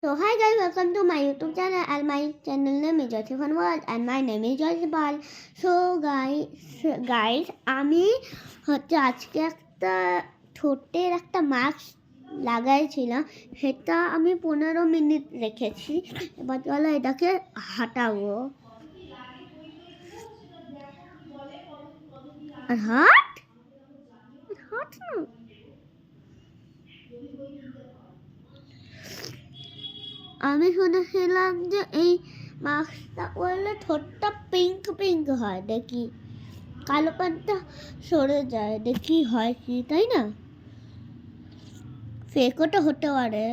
So hi guys, welcome to my YouTube channel and my channel name is Josephan World and my name is Josephan. So guys আমি হচ্ছে আজকে একটা ঠোঁটের একটা mask লাগাইছিলাম, সেটা আমি 15 মিনিট রেখেছি। এবার চলো এটাকে হাঁটাবো। আর হাট হাট না, আমি শুনেছিলাম যে এই মাস্কটা করলে ঠোঁটটা পিঙ্ক পিঙ্ক হয়, দেখি কালো পানটা সরে যায়, দেখি হয় কি, তাই না? ফেকওটা হতে পারে।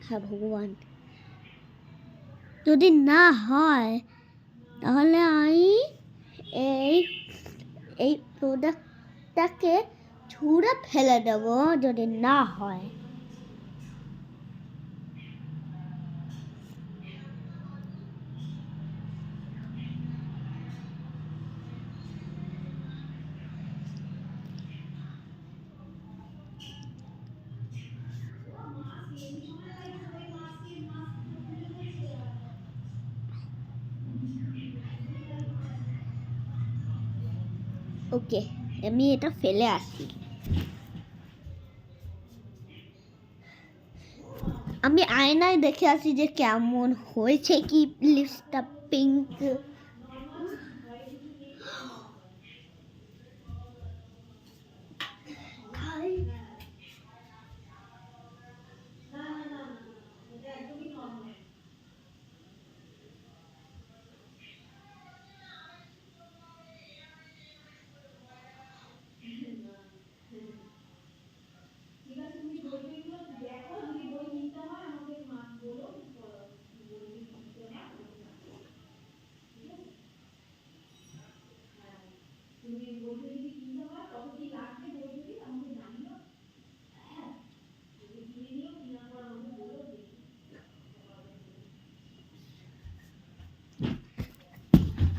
হ্যাঁ ভগবান, যদি না হয় তাহলে আমি এই এই প্রোডাক্টটাকে ছুঁড়ে ফেলে দেবো, যদি না হয়। ওকে, আমি এটা ফেলে আসি। আমি আয়নায় দেখে আসি যে কেমন হয়েছে, কি লিপসটা পিঙ্ক।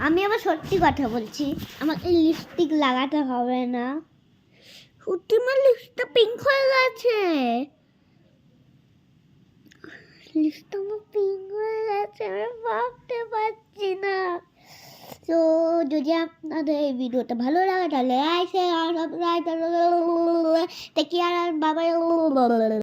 আমি আবার সত্যি কথা বলছি, আমাকে লিপস্টিক লাগাতে হবে না। সত্যি আমার লিপস্টিকটা পিঙ্ক হয়ে গেছে, লিপস্টিকটা আমার পিঙ্ক হয়ে গেছে, আমি ভাবতে পারছি না। তো যদি আপনাদের এই ভিডিওটা ভালো লাগে তাহলে like share subscribe, take care, bye by.